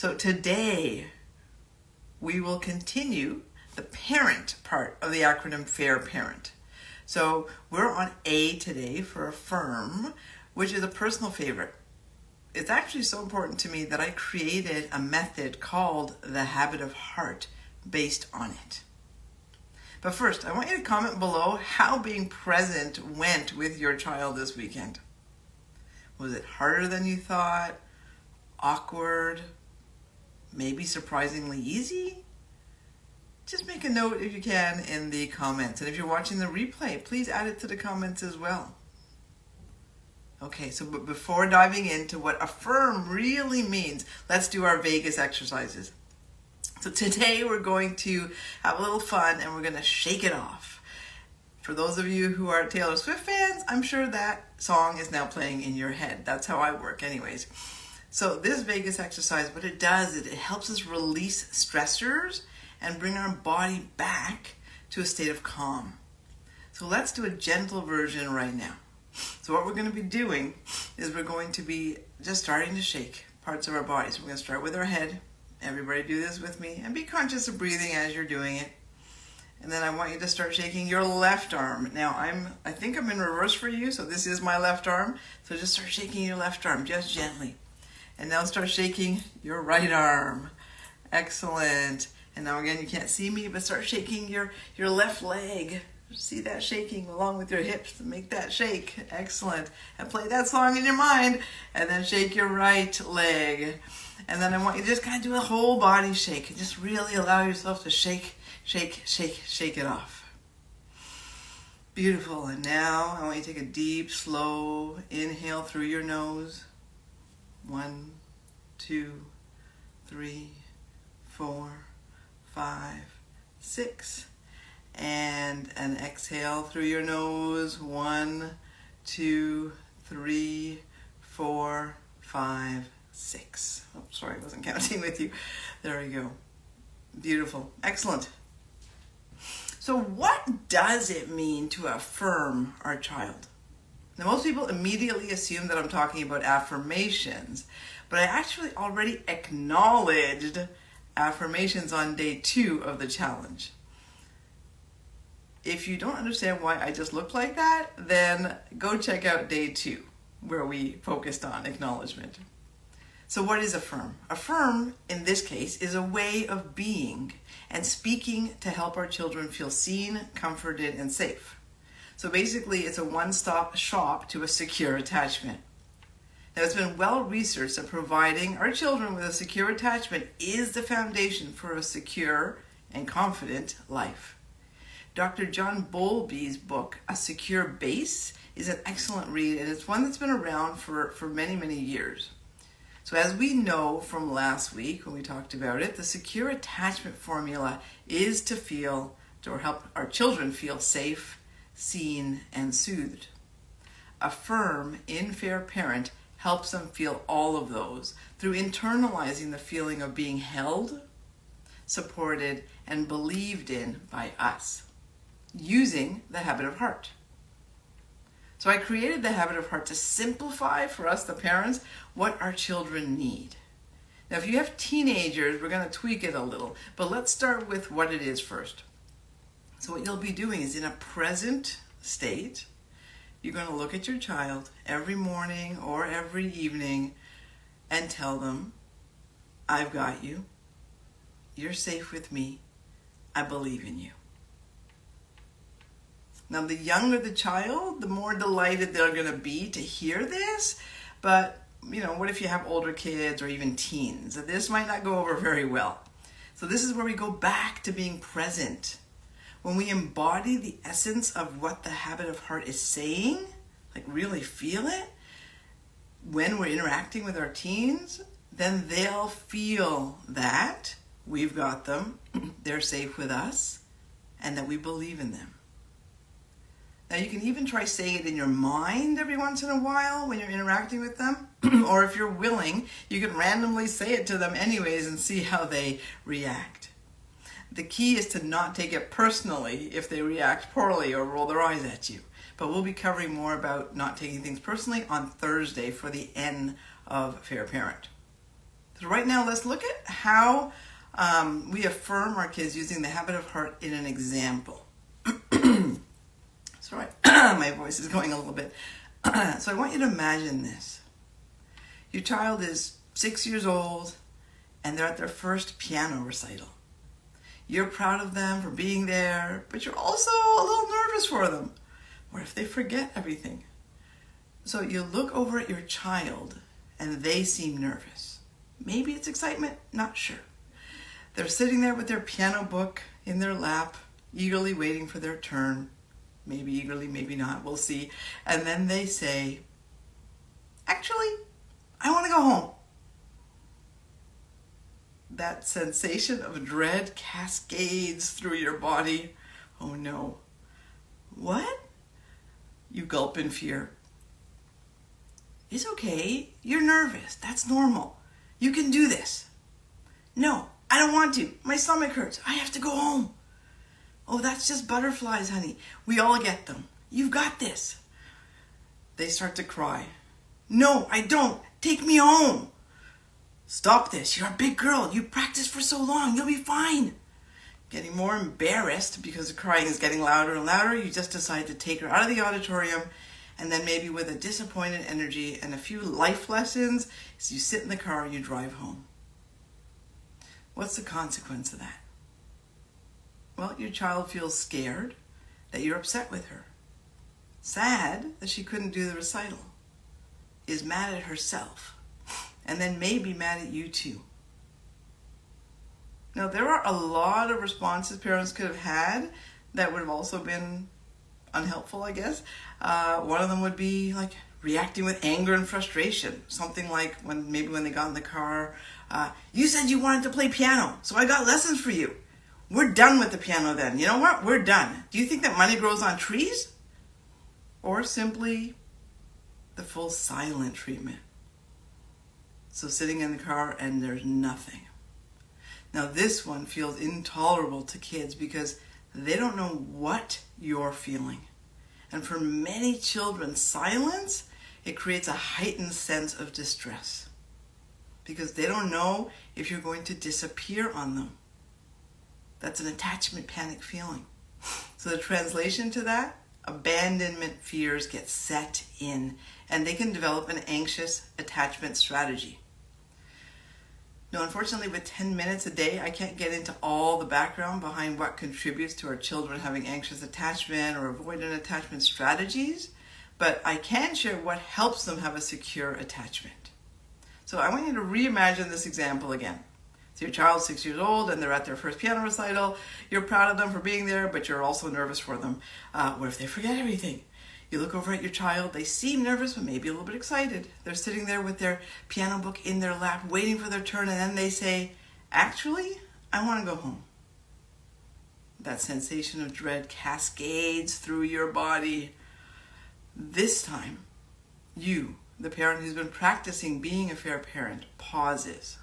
So today we will continue the parent part of the acronym FAIR Parent. So we're on A today for Affirm, which is a personal favorite. It's actually so important to me that I created a method called the Habit of Heart based on it. But first, I want you to comment below how being present went with your child this weekend. Was it harder than you thought? Awkward? Maybe surprisingly easy? Just make a note if you can in the comments. And if you're watching the replay, please add it to the comments as well. Okay, so before diving into what Affirm really means, let's do our Vegas exercises. So today we're going to have a little fun and we're going to shake it off. For those of you who are Taylor Swift fans, I'm sure that song is now playing in your head. That's how I work anyways. So this Vegas exercise, what it does is it helps us release stressors and bring our body back to a state of calm. So let's do a gentle version right now. So what we're going to be doing is we're going to be just starting to shake parts of our body. So we're going to start with our head. Everybody do this with me and be conscious of breathing as you're doing it. And then I want you to start shaking your left arm. Now I think I'm in reverse for you, so this is my left arm. So just start shaking your left arm just gently. And now start shaking your right arm. Excellent. And now again, you can't see me, but start shaking your left leg. See that shaking along with your hips to make that shake. Excellent. And play that song in your mind. And then shake your right leg. And then I want you to just kind of do a whole body shake. And just really allow yourself to shake it off. Beautiful. And now I want you to take a deep, slow inhale through your nose. 1, 2, 3, 4, 5, 6. And an exhale through your nose. 1, 2, 3, 4, 5, 6. Oh, sorry, I wasn't counting with you. There we go. Beautiful. Excellent. So what does it mean to affirm our child? Now, most people immediately assume that I'm talking about affirmations, but I actually already acknowledged affirmations on day 2 of the challenge. If you don't understand why I just looked like that, then go check out day 2, where we focused on acknowledgement. So what is Affirm? Affirm, in this case, is a way of being and speaking to help our children feel seen, comforted, and safe. So basically, it's a one-stop shop to a secure attachment. Now, it's been well researched that providing our children with a secure attachment is the foundation for a secure and confident life. Dr. John Bowlby's book, A Secure Base, is an excellent read, and it's one that's been around for many, many years. So as we know from last week when we talked about it, the secure attachment formula is to feel, or help our children feel safe, seen, and soothed. Affirm in Fair Parent helps them feel all of those through internalizing the feeling of being held, supported, and believed in by us, using the Habit of Heart. So I created the Habit of Heart to simplify for us, the parents, what our children need. Now, if you have teenagers, we're going to tweak it a little, but let's start with what it is first. So what you'll be doing is in a present state, you're going to look at your child every morning or every evening and tell them, I've got you. You're safe with me. I believe in you. Now, the younger the child, the more delighted they're going to be to hear this. But, what if you have older kids or even teens? This might not go over very well. So this is where we go back to being present. When we embody the essence of what the Habit of Heart is saying, like really feel it, when we're interacting with our teens, then they'll feel that we've got them, they're safe with us, and that we believe in them. Now, you can even try saying it in your mind every once in a while when you're interacting with them. Or if you're willing, you can randomly say it to them anyways and see how they react. The key is to not take it personally if they react poorly or roll their eyes at you. But we'll be covering more about not taking things personally on Thursday for the N of Fair Parent. So right now, let's look at how we affirm our kids using the habit of heart in an example. Sorry, my voice is going a little bit. So I want you to imagine this. Your child is 6 years old and they're at their first piano recital. You're proud of them for being there, but you're also a little nervous for them. What if they forget everything? So you look over at your child and they seem nervous. Maybe it's excitement, not sure. They're sitting there with their piano book in their lap, eagerly waiting for their turn. Maybe eagerly, maybe not, we'll see. And then they say, actually, I want to go home. That sensation of dread cascades through your body. Oh no. What? You gulp in fear. It's okay. You're nervous. That's normal. You can do this. No, I don't want to. My stomach hurts. I have to go home. Oh, that's just butterflies, honey. We all get them. You've got this. They start to cry. No, I don't. Take me home. Stop this. You're a big girl. You practiced for so long. You'll be fine. Getting more embarrassed because the crying is getting louder and louder, you just decide to take her out of the auditorium, and then maybe with a disappointed energy and a few life lessons, as you sit in the car and you drive home. What's the consequence of that? Well, your child feels scared that you're upset with her, sad that she couldn't do the recital, is mad at herself, and then maybe mad at you too. Now, there are a lot of responses parents could have had that would have also been unhelpful, I guess. One of them would be like reacting with anger and frustration. Something like when they got in the car, you said you wanted to play piano, so I got lessons for you. We're done with the piano then. You know what? We're done. Do you think that money grows on trees? Or simply the full silent treatment. So sitting in the car and there's nothing. Now this one feels intolerable to kids because they don't know what you're feeling. And for many children, silence, it creates a heightened sense of distress because they don't know if you're going to disappear on them. That's an attachment panic feeling. So the translation to that, abandonment fears get set in and they can develop an anxious attachment strategy. Now, unfortunately, with 10 minutes a day, I can't get into all the background behind what contributes to our children having anxious attachment or avoidant attachment strategies, but I can share what helps them have a secure attachment. So I want you to reimagine this example again. So your child's 6 years old and they're at their first piano recital. You're proud of them for being there, but you're also nervous for them. What if they forget everything? You look over at your child, they seem nervous, but maybe a little bit excited. They're sitting there with their piano book in their lap, waiting for their turn, and then they say, actually, I want to go home. That sensation of dread cascades through your body. This time, you, the parent who's been practicing being a fair parent, pauses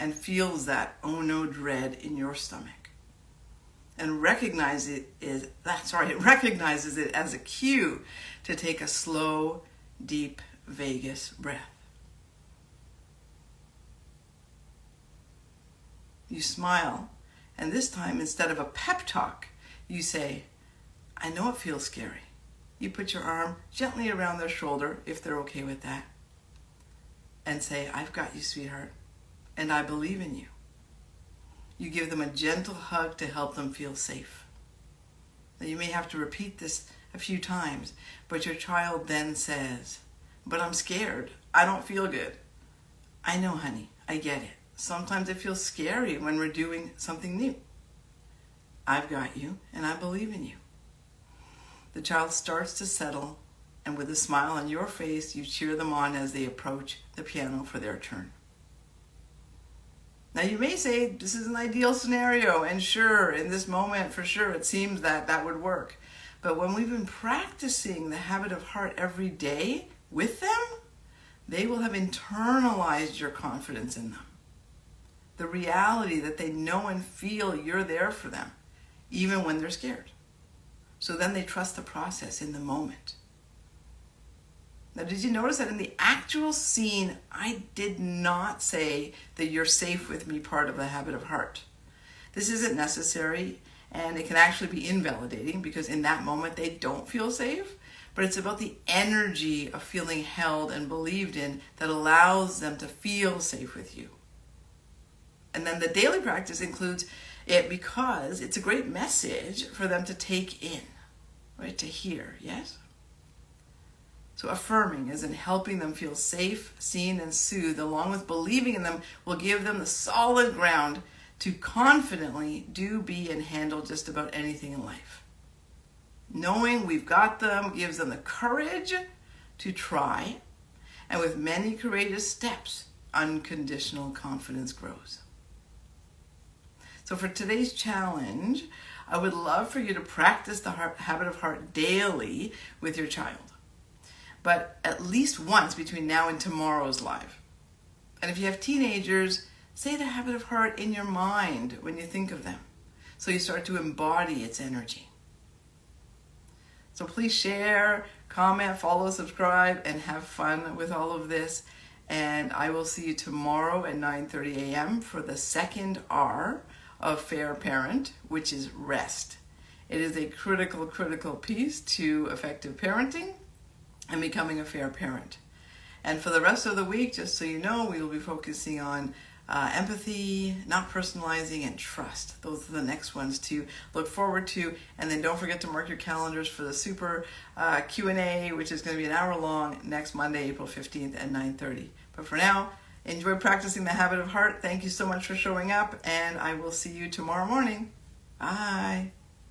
and feels that oh no dread in your stomach. And recognizes it as a cue to take a slow, deep vagus breath. You smile, and this time, instead of a pep talk, you say, I know it feels scary. You put your arm gently around their shoulder, if they're okay with that, and say, I've got you, sweetheart, and I believe in you. You give them a gentle hug to help them feel safe. Now, you may have to repeat this a few times, but your child then says, but I'm scared. I don't feel good. I know, honey. I get it. Sometimes it feels scary when we're doing something new. I've got you, and I believe in you. The child starts to settle, and with a smile on your face, you cheer them on as they approach the piano for their turn. Now you may say, this is an ideal scenario, and sure, in this moment, for sure, it seems that would work. But when we've been practicing the habit of heart every day with them, they will have internalized your confidence in them. The reality that they know and feel you're there for them, even when they're scared. So then they trust the process in the moment. Now, did you notice that in the actual scene, I did not say the "you're safe with me" part of the habit of heart. This isn't necessary, and it can actually be invalidating because in that moment they don't feel safe, but it's about the energy of feeling held and believed in that allows them to feel safe with you. And then the daily practice includes it because it's a great message for them to take in, right? To hear, yes? So affirming is in helping them feel safe, seen, and soothed, along with believing in them will give them the solid ground to confidently do, be, and handle just about anything in life. Knowing we've got them gives them the courage to try, and with many courageous steps, unconditional confidence grows. So for today's challenge, I would love for you to practice the habit of heart daily with your child, but at least once between now and tomorrow's live. And if you have teenagers, say the habit of heart in your mind when you think of them, so you start to embody its energy. So please share, comment, follow, subscribe, and have fun with all of this. And I will see you tomorrow at 9:30 a.m. for the second R of Fair Parent, which is rest. It is a critical piece to effective parenting and becoming a fair parent. And for the rest of the week, just so you know, we will be focusing on empathy, not personalizing, and trust. Those are the next ones to look forward to. And then don't forget to mark your calendars for the super Q&A, which is going to be an hour long next Monday, April 15th at 9:30. But for now, enjoy practicing the habit of heart. Thank you so much for showing up, and I will see you tomorrow morning. Bye.